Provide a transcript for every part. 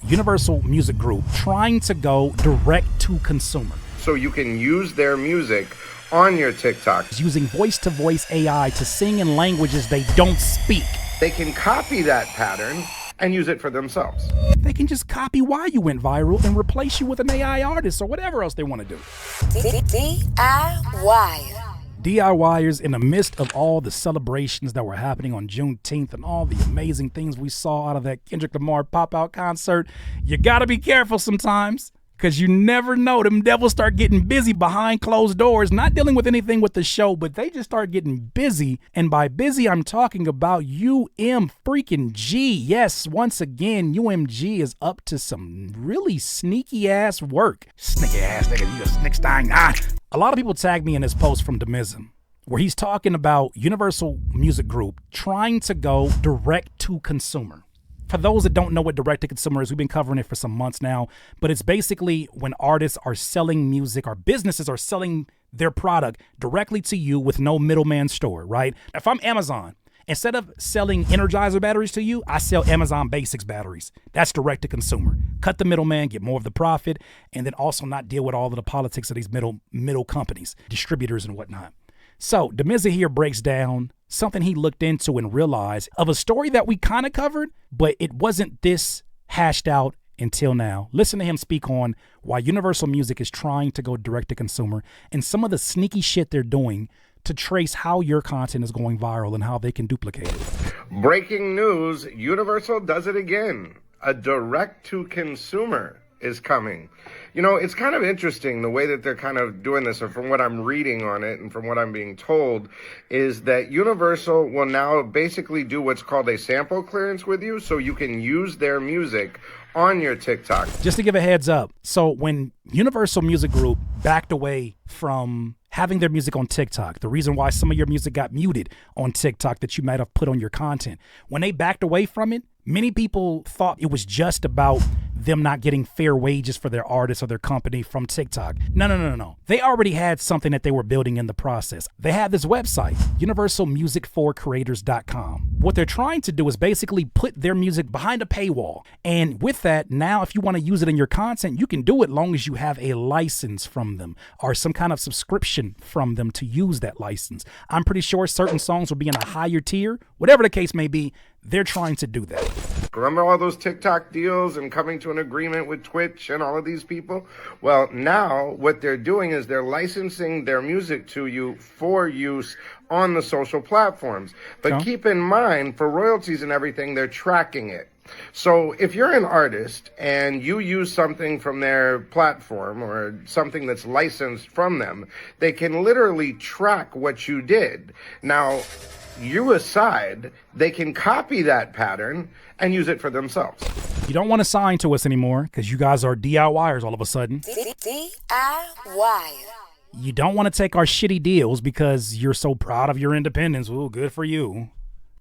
Universal Music Group trying to go direct to consumer. So you can use their music on your TikTok. Using voice-to-voice AI to sing in languages they don't speak. They can copy that pattern and use it for themselves. They can just copy why you went viral and replace you with an AI artist or whatever else they want to do. DIY. DIYers, in the midst of all the celebrations that were happening on Juneteenth and all the amazing things we saw out of that Kendrick Lamar pop-out concert, you gotta be careful sometimes, because you never know. Them devils start getting busy behind closed doors, not dealing with anything with the show, but they just start getting busy. And by busy, I'm talking about UMG. Yes, once again, UMG is up to some really sneaky ass work. Sneaky ass nigga, you a snickstein. A lot of people tag me in this post from Demism, where he's talking about Universal Music Group trying to go direct to consumer. For those that don't know what direct-to-consumer is, we've been covering it for some months now, but it's basically when artists are selling music or businesses are selling their product directly to you with no middleman store, right? If I'm Amazon, instead of selling Energizer batteries to you, I sell Amazon Basics batteries. That's direct-to-consumer. Cut the middleman, get more of the profit, and then also not deal with all of the politics of these middle companies, distributors and whatnot. So Demiza here breaks down something he looked into and realized of a story that we kind of covered, but it wasn't this hashed out until now. Listen to him speak on why Universal Music is trying to go direct to consumer and some of the sneaky shit they're doing to trace how your content is going viral and how they can duplicate it. Breaking news, Universal does it again. A direct to consumer is coming. You know, it's kind of interesting the way that they're kind of doing this, or from what I'm reading on it and from what I'm being told, is that Universal will now basically do what's called a sample clearance with you, so you can use their music on your TikTok. Just to give a heads up, so when Universal Music Group backed away from having their music on TikTok, the reason why some of your music got muted on TikTok that you might have put on your content, when they backed away from it, many people thought it was just about them not getting fair wages for their artists or their company from TikTok. No. They already had something that they were building in the process. They had this website, universalmusicforcreators.com. What they're trying to do is basically put their music behind a paywall. And with that, now if you want to use it in your content, you can do it long as you have a license from them or some kind of subscription from them to use that license. I'm pretty sure certain songs will be in a higher tier, whatever the case may be. They're trying to do that. Remember all those TikTok deals and coming to an agreement with Twitch and all of these people? Well, now what they're doing is they're licensing their music to you for use on the social platforms. But keep in mind, for royalties and everything, they're tracking it. So if you're an artist and you use something from their platform or something that's licensed from them, they can literally track what you did. Now, you aside, they can copy that pattern and use it for themselves. You don't want to sign to us anymore because you guys are DIYers all of a sudden. DIY. You don't want to take our shitty deals because you're so proud of your independence. Ooh, good for you.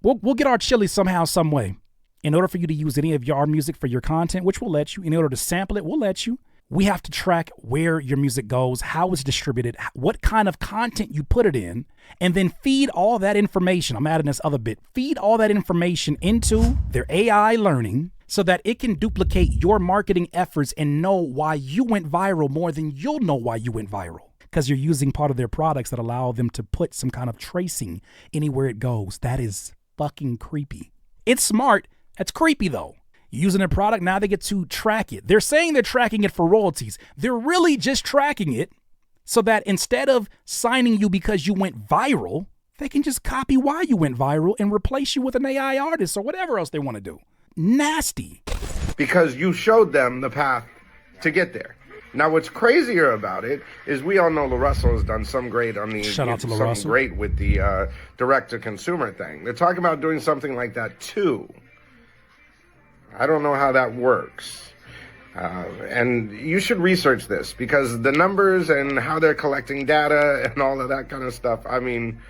We'll get our chili somehow, some way. In order for you to use any of your music for your content, which we'll let you, in order to sample it, we'll let you. We have to track where your music goes, how it's distributed, what kind of content you put it in, and then feed all that information. I'm adding this other bit. Feed all that information into their AI learning so that it can duplicate your marketing efforts and know why you went viral more than you'll know why you went viral. Because you're using part of their products that allow them to put some kind of tracing anywhere it goes. That is fucking creepy. It's smart. That's creepy though. Using their product, now they get to track it. They're saying they're tracking it for royalties. They're really just tracking it so that instead of signing you because you went viral, they can just copy why you went viral and replace you with an AI artist or whatever else they want to do. Nasty. Because you showed them the path to get there. Now, what's crazier about it is we all know La Russell has done some great on the great with the direct-to-consumer thing. They're talking about doing something like that too. I don't know how that works. And you should research this because the numbers and how they're collecting data and all of that kind of stuff, I mean,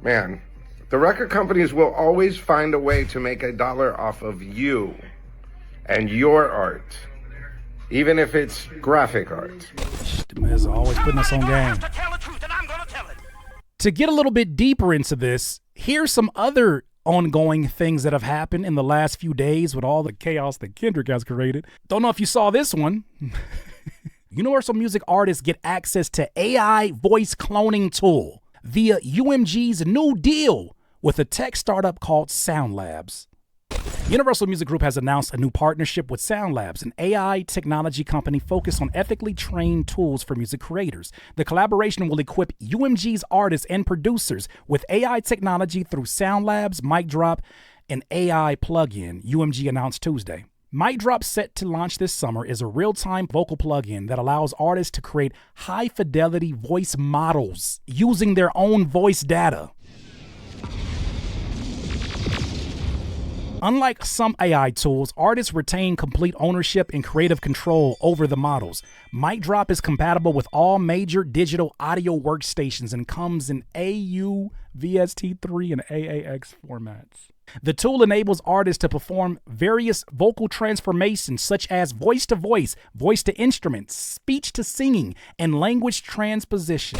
man, the record companies will always find a way to make $1 off of you and your art, even if it's graphic art. Is always putting us on game. To get a little bit deeper into this, here's some other ongoing things that have happened in the last few days with all the chaos that Kendrick has created. Don't know if you saw this one. Universal Music artists get access to AI voice cloning tool via UMG's new deal with a tech startup called Sound Labs. Universal Music Group has announced a new partnership with Sound Labs, an AI technology company focused on ethically trained tools for music creators. The collaboration will equip UMG's artists and producers with AI technology through Sound Labs, Mic Drop, an AI plugin, UMG announced Tuesday. Mic Drop, set to launch this summer, is a real-time vocal plugin that allows artists to create high-fidelity voice models using their own voice data. Unlike some AI tools, artists retain complete ownership and creative control over the models. Mic Drop is compatible with all major digital audio workstations and comes in AU, VST3, and AAX formats. The tool enables artists to perform various vocal transformations such as voice-to-voice, voice-to-instrument, speech-to-singing, and language transposition.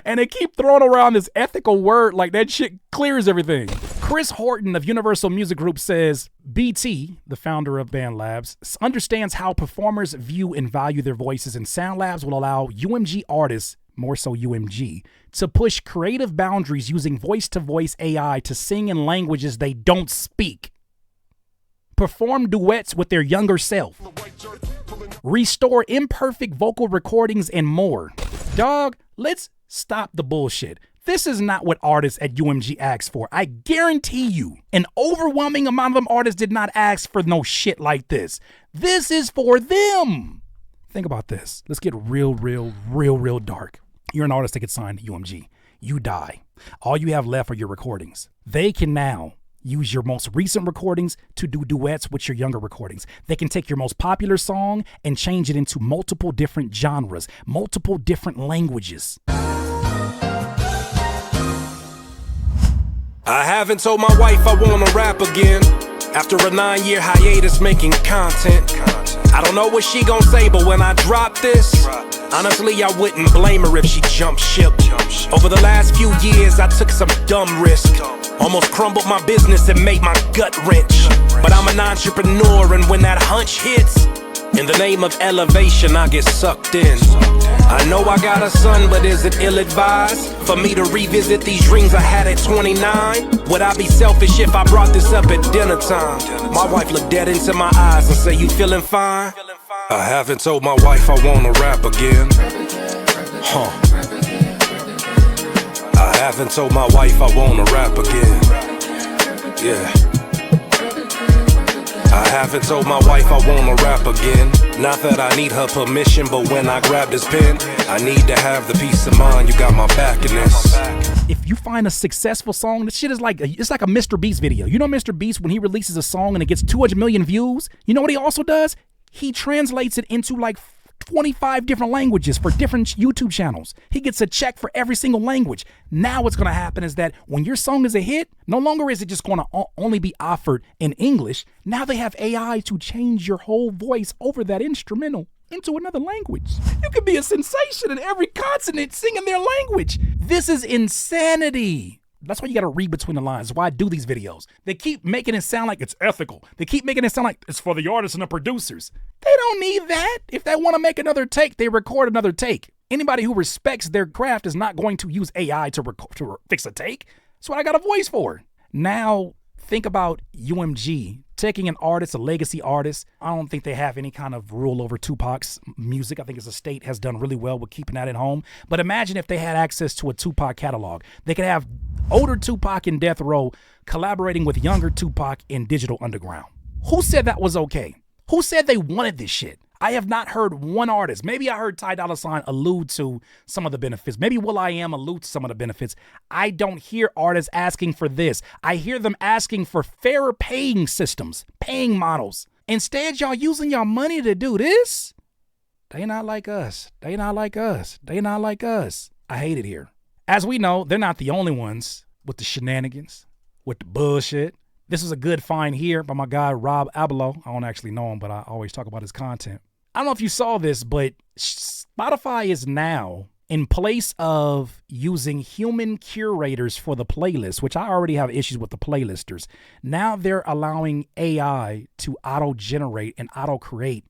And they keep throwing around this ethical word like that shit clears everything. Chris Horton of Universal Music Group says, BT, the founder of Band Labs, understands how performers view and value their voices, and Sound Labs will allow UMG artists, more so UMG, to push creative boundaries using voice-to-voice AI to sing in languages they don't speak, perform duets with their younger self, restore imperfect vocal recordings, and more. Dog, let's stop the bullshit. This is not what artists at UMG asked for. I guarantee you, an overwhelming amount of them artists did not ask for no shit like this. This is for them. Think about this. Let's get real dark. You're an artist that gets signed to UMG. You die. All you have left are your recordings. They can now use your most recent recordings to do duets with your younger recordings. They can take your most popular song and change it into multiple different genres, multiple different languages. I haven't told my wife I wanna rap again after a 9-year hiatus making content. I don't know what she gon' say, but when I drop this, honestly I wouldn't blame her if she jumped ship. Over the last few years I took some dumb risk, almost crumbled my business and made my gut wrench. But I'm an entrepreneur, and when that hunch hits, in the name of elevation I get sucked in. I know I got a son, but is it ill-advised for me to revisit these dreams I had at 29? Would I be selfish if I brought this up at dinner time? My wife looked dead into my eyes and say, you feeling fine? I haven't told my wife I wanna rap again. I haven't told my wife I wanna rap again. Yeah. I haven't told my wife I wanna rap again. Not that I need her permission, but when I grab this pen, I need to have the peace of mind. You got my back in this. If you find a successful song, this shit is like it's like a Mr. Beast video. You know Mr. Beast, when he releases a song and it gets 200 million views, you know what he also does? He translates it into like 25 different languages for different YouTube channels. He gets a check for every single language. Now what's going to happen is that when your song is a hit, no longer is it just going to only be offered in English. Now they have AI to change your whole voice over that instrumental into another language. You could be a sensation in every continent singing their language. This is insanity. That's why you got to read between the lines. That's why I do these videos. They keep making it sound like it's ethical. They keep making it sound like it's for the artists and the producers. They don't need that. If they want to make another take, they record another take. Anybody who respects their craft is not going to use AI to fix a take. That's what I got a voice for. Now, think about UMG taking an artist, a legacy artist. I don't think they have any kind of rule over Tupac's music. I think his estate has done really well with keeping that at home. But imagine if they had access to a Tupac catalog. They could have older Tupac in Death Row collaborating with younger Tupac in Digital Underground. Who said that was okay? Who said they wanted this shit? I have not heard one artist. Maybe I heard Ty Dolla $ign allude to some of the benefits. Maybe will.i.am allude to some of the benefits. I don't hear artists asking for this. I hear them asking for fairer paying systems, paying models. Instead, y'all using y'all money to do this? They not like us. They not like us. They not like us. I hate it here. As we know, they're not the only ones with the shenanigans, with the bullshit. This is a good find here by my guy, Rob Abelo. I don't actually know him, but I always talk about his content. I don't know if you saw this, but Spotify is now In place of using human curators for the playlist, which I already have issues with the playlisters, now they're allowing AI to auto-generate and auto-create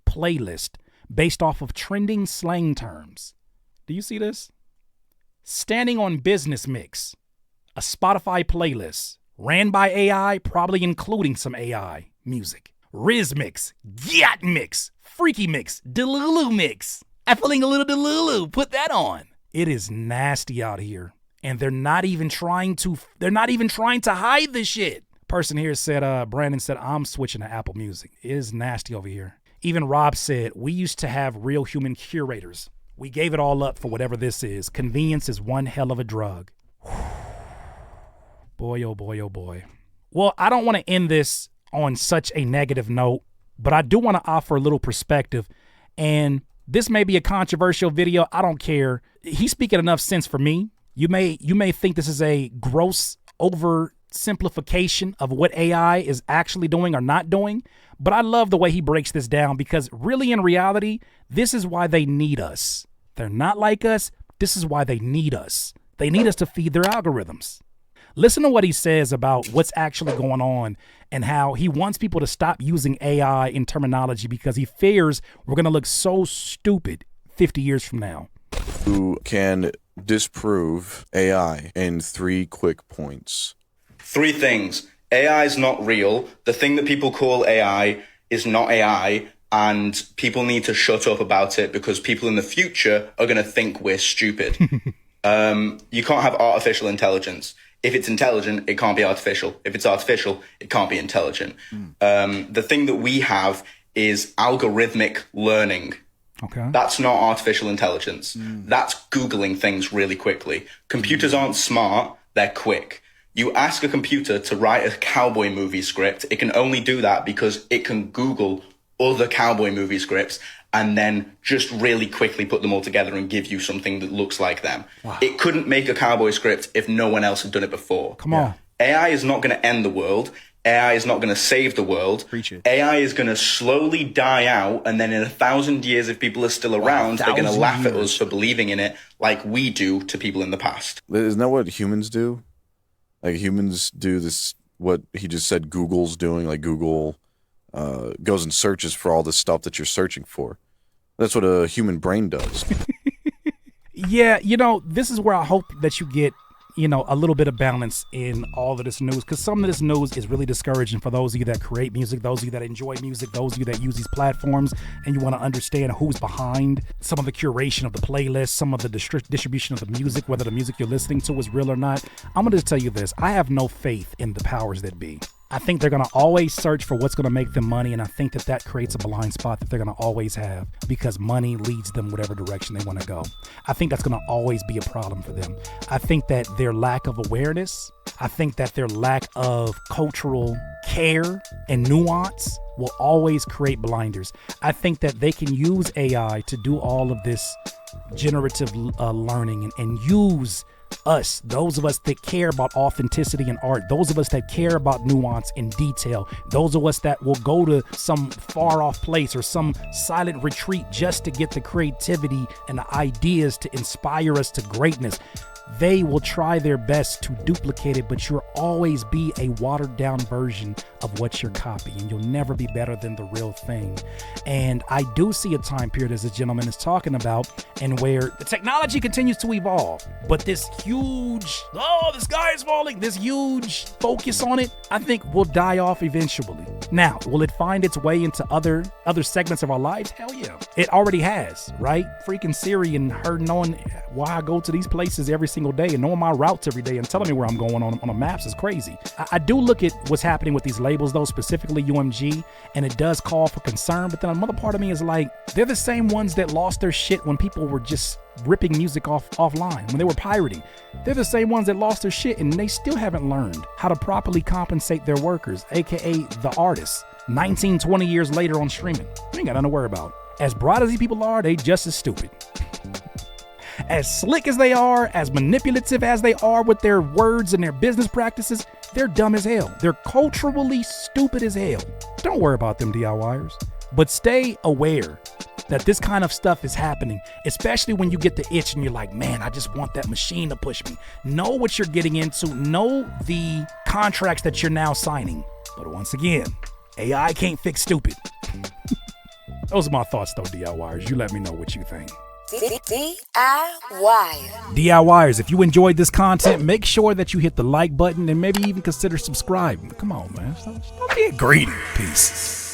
playlist based off of trending slang terms. Do you see this? Standing on business mix, a Spotify playlist ran by AI, probably including some AI music. Riz mix, Gyat mix, Freaky mix, Delulu mix. I'm feeling a little Delulu. Put that on. It is nasty out here, and they're not even trying to hide this shit. Person here said, Brandon said, I'm switching to Apple Music. It is nasty over here. Even Rob said, we used to have real human curators. We gave it all up for whatever this is. Convenience is one hell of a drug. Boy, oh boy, oh boy. Well, I don't want to end this on such a negative note, but I do want to offer a little perspective. And this may be a controversial video. I don't care. He's speaking enough sense for me. You may think this is a gross oversimplification of what AI is actually doing or not doing, but I love the way he breaks this down, because really in reality, this is why they need us. They're not like us. This is why they need us. They need us to feed their algorithms. Listen to what he says about what's actually going on and how he wants people to stop using AI in terminology because he fears we're going to look so stupid 50 years from now. Who can disprove AI in 3 quick points? 3 things. AI is not real. The thing that people call AI is not AI, and people need to shut up about it because people in the future are going to think we're stupid. You can't have artificial intelligence. If it's intelligent, it can't be artificial. If it's artificial, it can't be intelligent. The thing that we have is algorithmic learning. Okay. That's not artificial intelligence. That's Googling things really quickly. Computers aren't smart, they're quick. You ask a computer to write a cowboy movie script, it can only do that because it can Google other cowboy movie scripts and then just really quickly put them all together and give you something that looks like them. Wow. It couldn't make a cowboy script if no one else had done it before. Come on. AI is not going to end the world. AI is not going to save the world. Preach it. AI is going to slowly die out, and then in 1,000 years, if people are still around, they're going to laugh at us for believing in it like we do to people in the past. Isn't that what humans do? Like humans do this, what he just said Google's doing, like Google goes and searches for all this stuff that you're searching for. That's what a human brain does. Yeah, this is where I hope that you get, a little bit of balance in all of this news, because some of this news is really discouraging for those of you that create music, those of you that enjoy music, those of you that use these platforms, and you want to understand who's behind some of the curation of the playlist, some of the distribution of the music, whether the music you're listening to is real or not. I'm going to just tell you this. I have no faith in the powers that be. I think they're going to always search for what's going to make them money, and I think that creates a blind spot that they're going to always have because money leads them whatever direction they want to go. I think that's going to always be a problem for them. I think that their lack of awareness, I think that their lack of cultural care and nuance will always create blinders. I think that they can use AI to do all of this generative learning and use us, those of us that care about authenticity and art, those of us that care about nuance and detail, those of us that will go to some far off place or some silent retreat just to get the creativity and the ideas to inspire us to greatness. They will try their best to duplicate it, but you'll always be a watered down version of what you're copying. You'll never be better than the real thing. And I do see a time period, as this gentleman is talking about, and where the technology continues to evolve, but this huge, the sky is falling, this huge focus on it, I think will die off eventually. Now, will it find its way into other segments of our lives? Hell yeah. It already has, right? Freaking Siri and her knowing why I go to these places every single day and knowing my routes every day and telling me where I'm going on the maps is crazy. I do look at what's happening with these labels, though, specifically UMG, and it does call for concern, but then another part of me is like, they're the same ones that lost their shit when people were just ripping music offline, when they were pirating. They're the same ones that lost their shit, and they still haven't learned how to properly compensate their workers, aka the artists, 19, 20 years later on streaming. We ain't got nothing to worry about. As bright as these people are, they just as stupid. As slick as they are, as manipulative as they are with their words and their business practices, they're dumb as hell. They're culturally stupid as hell. Don't worry about them DIYers, but stay aware. that this kind of stuff is happening, especially when you get the itch and you're like, man, I just want that machine to push me. Know what you're getting into. Know the contracts that you're now signing. But once again, AI can't fix stupid. Those are my thoughts, though, DIYers. You let me know what you think. DIYers, if you enjoyed this content, make sure that you hit the like button and maybe even consider subscribing. Come on, man. Stop being greedy. Peace.